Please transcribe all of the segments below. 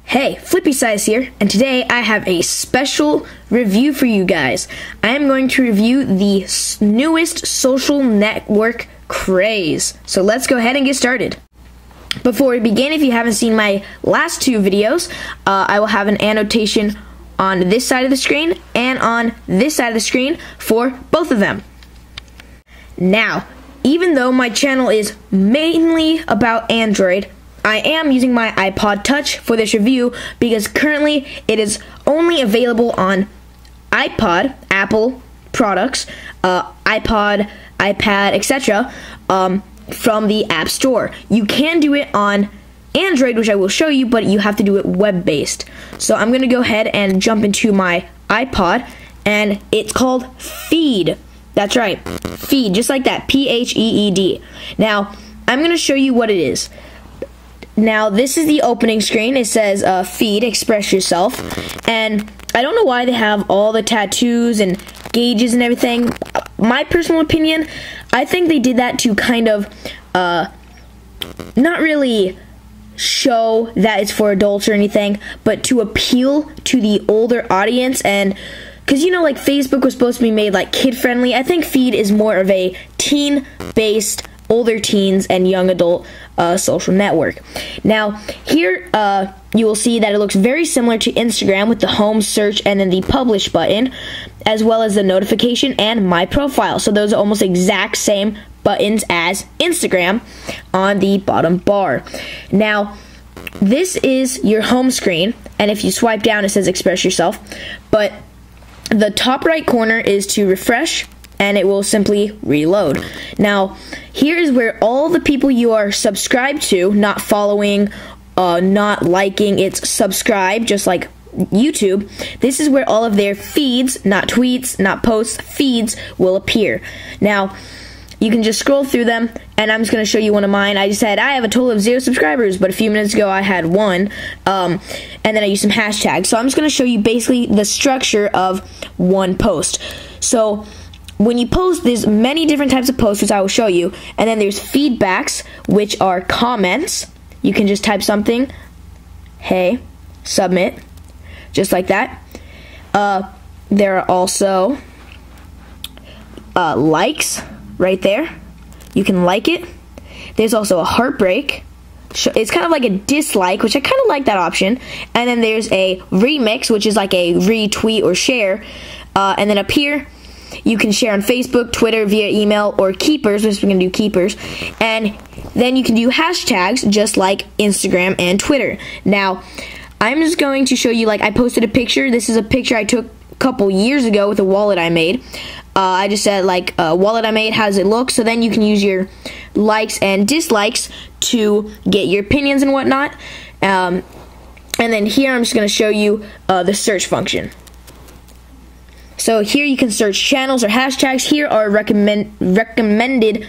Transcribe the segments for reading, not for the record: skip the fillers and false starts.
Hey, Flippy Size here, and today I have a special review for you guys. I am going to review the newest social network craze. So let's go ahead and get started. Before we begin, if you haven't seen my last two videos, I will have an annotation on this side of the screen and on this side of the screen for both of them. Now, even though my channel is mainly about Android, I am using my iPod Touch for this review because currently it is only available on iPod, Apple products, iPod, iPad, etc. From the App Store. You can do it on Android, which I will show you, but you have to do it web-based. So I'm going to go ahead and jump into my iPod, and it's called Pheed. That's right, Pheed, just like that, P-H-E-E-D. Now, I'm going to show you what it is. Now, this is the opening screen. It says, Pheed, express yourself. And I don't know why they have all the tattoos and gauges and everything. My personal opinion, I think they did that to kind of, not really show that it's for adults or anything, but to appeal to the older audience. And, because, you know, like, Facebook was supposed to be made, like, kid-friendly. I think Pheed is more of a teen-based, older teens and young adult social network. Now, here you will see that it looks very similar to Instagram with the home, search, and then the publish button, as well as the notification and my profile. So those are almost exact same buttons as Instagram on the bottom bar. Now, this is your home screen, and if you swipe down, it says express yourself, but the top right corner is to refresh, and it will simply reload. Now, here is where all the people you are subscribed to, not following, not liking, it's subscribe, just like YouTube. This is where all of their feeds, not tweets, not posts, feeds will appear. Now, you can just scroll through them, and I'm just going to show you one of mine. I have a total of 0 subscribers, but a few minutes ago I had 1, and then I used some hashtags. So I'm just going to show you basically the structure of one post. So when you post, there's many different types of posts, which I will show you, and then there's feedbacks, which are comments. You can just type something, hey, submit, just like that. There are also likes right there. You can like it. There's also a heartbreak. It's kind of like a dislike, which I kind of like that option. And then there's a remix, which is like a retweet or share. And then up here, you can share on Facebook, Twitter, via email, or keepers, which we're going to do keepers. And then you can do hashtags, just like Instagram and Twitter. Now, I'm just going to show you, like, I posted a picture. This is a picture I took a couple years ago with a wallet I made. I just said, like, wallet I made, how does it look? So then you can use your likes and dislikes to get your opinions and whatnot. And then here I'm just going to show you the search function. So here you can search channels or hashtags. Here are recommended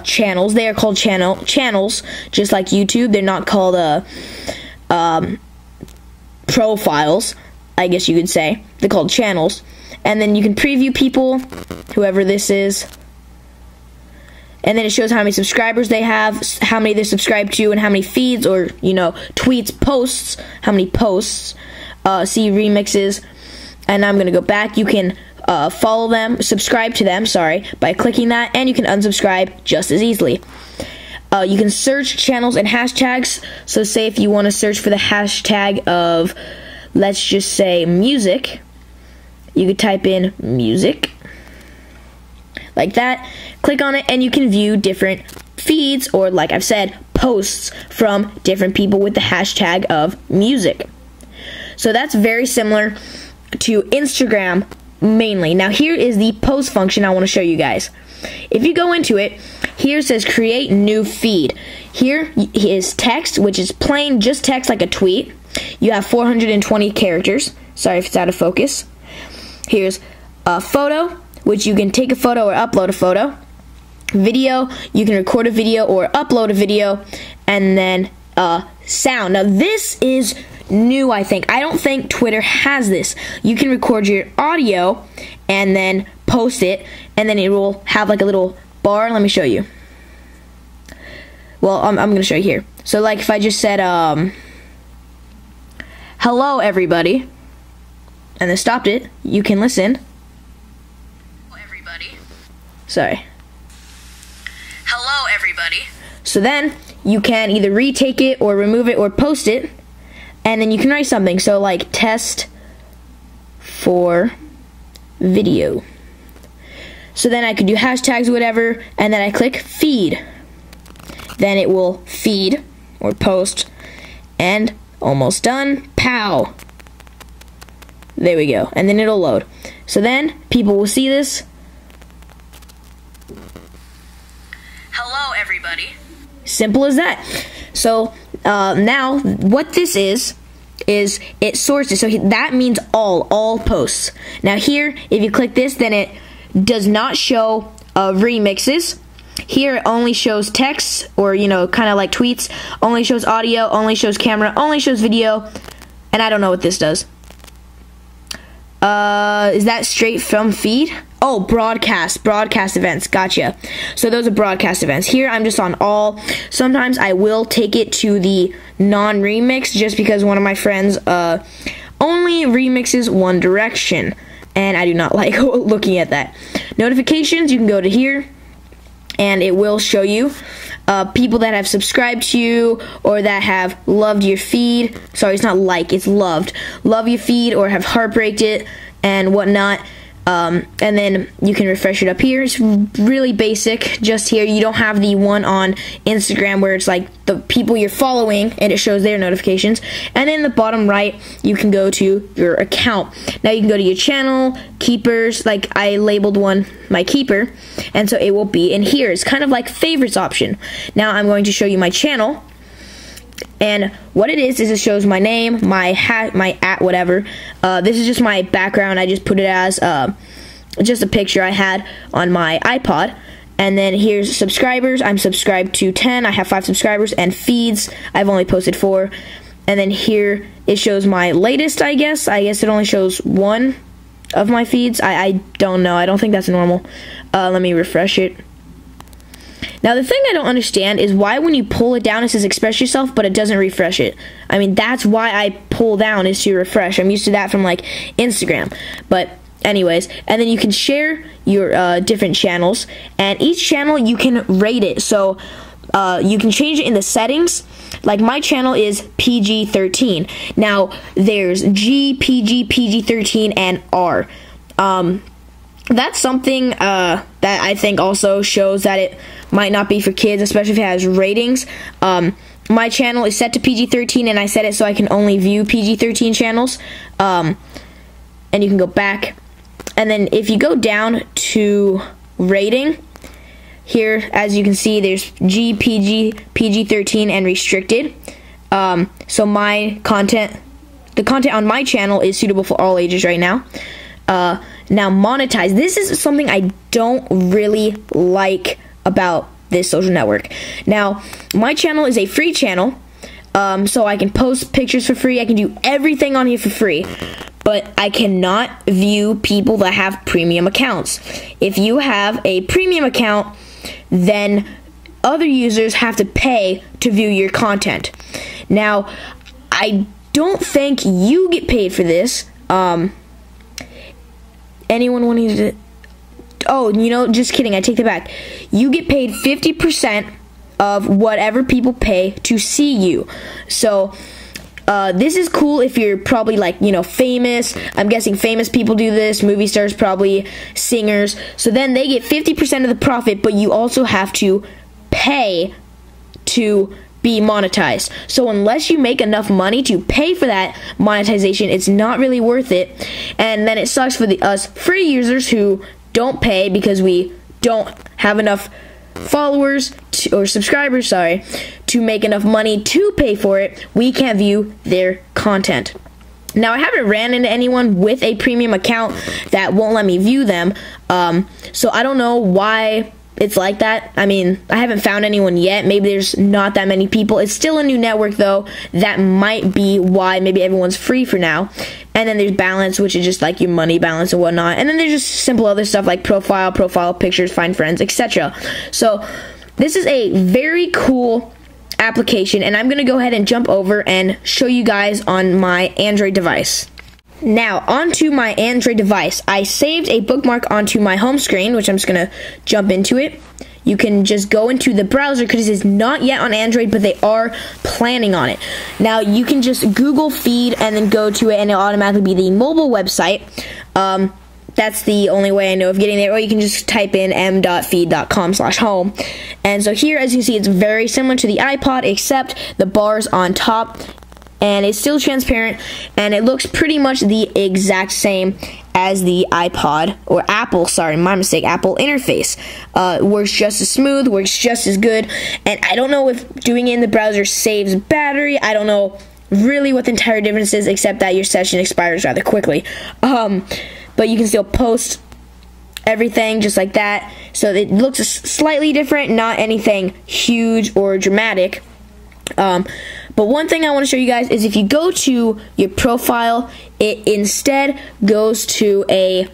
channels. They are called channels, just like YouTube. They're not called profiles, I guess you could say. They're called channels. And then you can preview people, whoever this is. And then it shows how many subscribers they have, how many they're subscribed to, and how many feeds or, you know, tweets, posts, how many posts, see remixes. And I'm going to go back. You can follow them, subscribe to them, sorry, by clicking that, and you can unsubscribe just as easily. You can search channels and hashtags. So say if you want to search for the hashtag of, let's just say, music, you could type in music, like that, click on it, and you can view different feeds, or like I've said, posts from different people with the hashtag of music. So that's very similar to Instagram mainly. Now here is the post function I want to show you guys. If you go into it, here it says create new feed. Here is text, which is plain just text like a tweet. You have 420 characters. Sorry if it's out of focus. Here's a photo, which you can take a photo or upload a photo. Video, you can record a video or upload a video. And then sound. Now this is new, I think. I don't think Twitter has this. You can record your audio and then post it, and then it will have like a little bar. Let me show you. well, I'm gonna show you here. So like if I just said hello everybody, and then stopped it, you can listen. Hello everybody. Sorry. Hello everybody. So then you can either retake it or remove it or post it, and then you can write something. So like test for video. So then I could do hashtags or whatever, and then I click feed. Then it will feed or post, and almost done. Pow. There we go. And then it'll load. So then people will see this. Hello everybody. Simple as that. So now what this is it sorts it. So that means all posts. Now here, if you click this, then it does not show remixes. Here it only shows text, or kind of like tweets. Only shows audio, only shows camera, only shows video, and I don't know what this does. Is that straight from feed? Oh, broadcast events. Gotcha. So those are broadcast events. Here I'm just on all. Sometimes I will take it to the non-remix just because one of my friends only remixes One Direction, and I do not like looking at that. Notifications, you can go to here and it will show you people that have subscribed to you or that have loved your feed. Sorry, it's not like, it's loved. Love your feed or have heartbreaked it and whatnot. And then you can refresh it up here. It's really basic. Just here, you don't have the one on Instagram where it's like the people you're following and it shows their notifications. And in the bottom right, you can go to your account. Now you can go to your channel, keepers, like I labeled one my keeper, and so it will be in here. It's kind of like favorites option. Now I'm going to show you my channel. And what it is it shows my name, my at whatever. This is just my background. I just put it as just a picture I had on my iPod. And then here's subscribers. I'm subscribed to 10. I have 5 subscribers. And feeds, I've only posted 4. And then here it shows my latest, I guess. I guess it only shows 1 of my feeds. I don't know. I don't think that's normal. Let me refresh it. Now, the thing I don't understand is why when you pull it down, it says express yourself, but it doesn't refresh it. I mean, that's why I pull down, is to refresh. I'm used to that from, like, Instagram. But anyways, and then you can share your different channels, and each channel, you can rate it. So you can change it in the settings. Like, my channel is PG-13. Now, there's G, PG, PG-13, and R. That's something that I think also shows that it might not be for kids, especially if it has ratings. My channel is set to PG-13, and I set it so I can only view PG-13 channels. And you can go back. And then if you go down to rating, here, as you can see, there's G, PG, PG-13, and restricted. So my content, the content on my channel is suitable for all ages right now. Now, monetize. This is something I don't really like about this social network. Now, my channel is a free channel, so I can post pictures for free. I can do everything on here for free, but I cannot view people that have premium accounts. If you have a premium account, then other users have to pay to view your content. Now, I don't think you get paid for this. Anyone wanting to... Oh, just kidding. I take that back. You get paid 50% of whatever people pay to see you. So, this is cool if you're probably, like, famous. I'm guessing famous people do this. Movie stars, probably singers. So then they get 50% of the profit, but you also have to pay to be monetized. So unless you make enough money to pay for that monetization, it's not really worth it. And then it sucks for us free users who don't pay because we don't have enough followers or subscribers, to make enough money to pay for it. We can't view their content. Now, I haven't ran into anyone with a premium account that won't let me view them. So I don't know why it's like that. I mean, I haven't found anyone yet. Maybe there's not that many people. It's still a new network, though. That might be why maybe everyone's free for now. And then there's balance, which is just like your money balance and whatnot. And then there's just simple other stuff like profile pictures, find friends, etc. So this is a very cool application, and I'm going to go ahead and jump over and show you guys on my Android device. Now, onto my Android device, I saved a bookmark onto my home screen, which I'm just going to jump into it. You can just go into the browser because it's not yet on Android, but they are planning on it. Now, you can just Google Feed and then go to it, and it'll automatically be the mobile website. That's the only way I know of getting there, or you can just type in m.feed.com/home. And so here, as you see, it's very similar to the iPod, except the bar's on top, and it's still transparent, and it looks pretty much the exact same as the iPod, or Apple, sorry, my mistake, Apple interface. Works just as smooth, works just as good, and I don't know if doing it in the browser saves battery. I don't know really what the entire difference is, except that your session expires rather quickly. But you can still post everything just like that, so it looks slightly different, not anything huge or dramatic. But one thing I want to show you guys is if you go to your profile, it instead goes to it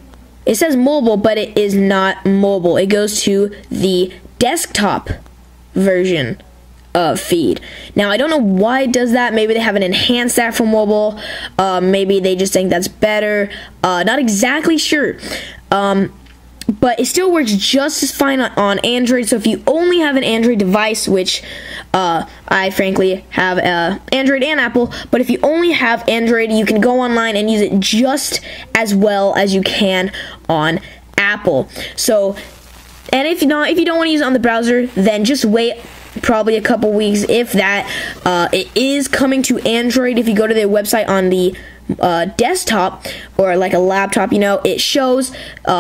says mobile, but it is not mobile. It goes to the desktop version of Feed. Now, I don't know why it does that. Maybe they haven't enhanced that for mobile. Maybe they just think that's better. Not exactly sure. But it still works just as fine on Android. So if you only have an Android device, which I frankly have Android and Apple, but if you only have Android, you can go online and use it just as well as you can on Apple. So, and if not, if you don't want to use it on the browser, then just wait probably a couple weeks, if that. It is coming to Android. If you go to their website on the desktop or like a laptop, you know, it shows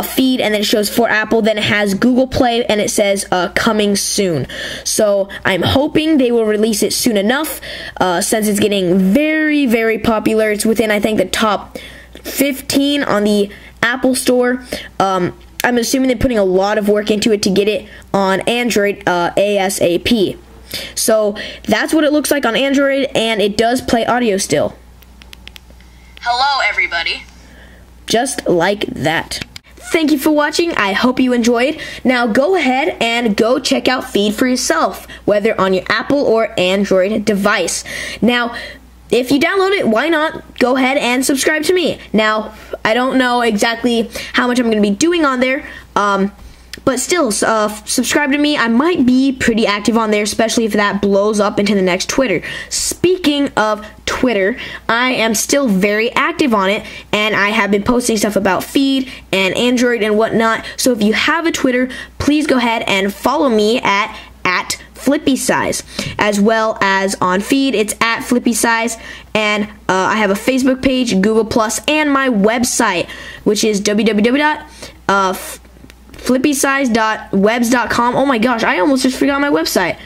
Feed, and then it shows for Apple, then it has Google Play, and it says coming soon. So I'm hoping they will release it soon enough, since it's getting very, very popular. It's within, I think, the top 15 on the Apple Store. I'm assuming they're putting a lot of work into it to get it on Android ASAP. So that's what it looks like on Android, and it does play audio still. Hello, everybody. Just like that. Thank you for watching. I hope you enjoyed. Now go ahead and go check out Feed for yourself, whether on your Apple or Android device. Now, if you download it, why not go ahead and subscribe to me? Now, I don't know exactly how much I'm going to be doing on there, but still, subscribe to me. I might be pretty active on there, especially if that blows up into the next Twitter. Speaking of Twitter, I am still very active on it, and I have been posting stuff about Feed and Android and whatnot. So if you have a Twitter, please go ahead and follow me at FlippySize, as well as on Feed, it's at FlippySize, and I have a Facebook page, Google+, and my website, which is www.flippysize.webs.com. Oh my gosh, I almost just forgot my website.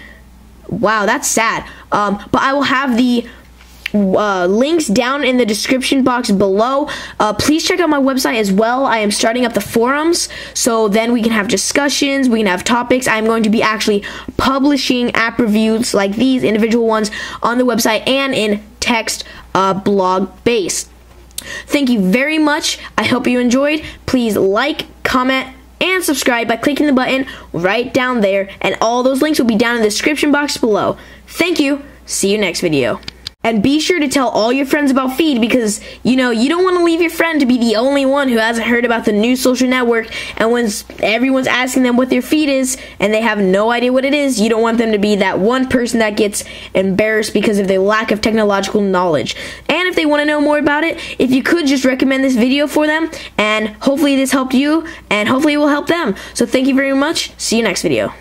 Wow, that's sad. But I will have the links down in the description box below. Please check out my website as well. I am starting up the forums, so then we can have discussions, we can have topics. I'm going to be actually publishing app reviews like these individual ones on the website and in text blog base. Thank you very much. I hope you enjoyed. Please like, comment, and subscribe by clicking the button right down there, and all those links will be down in the description box below. Thank you. See you next video. And be sure to tell all your friends about Feed, because, you know, you don't want to leave your friend to be the only one who hasn't heard about the new social network, and when everyone's asking them what their Feed is and they have no idea what it is, you don't want them to be that one person that gets embarrassed because of their lack of technological knowledge. And if they want to know more about it, if you could just recommend this video for them, and hopefully this helped you, and hopefully it will help them. So thank you very much. See you next video.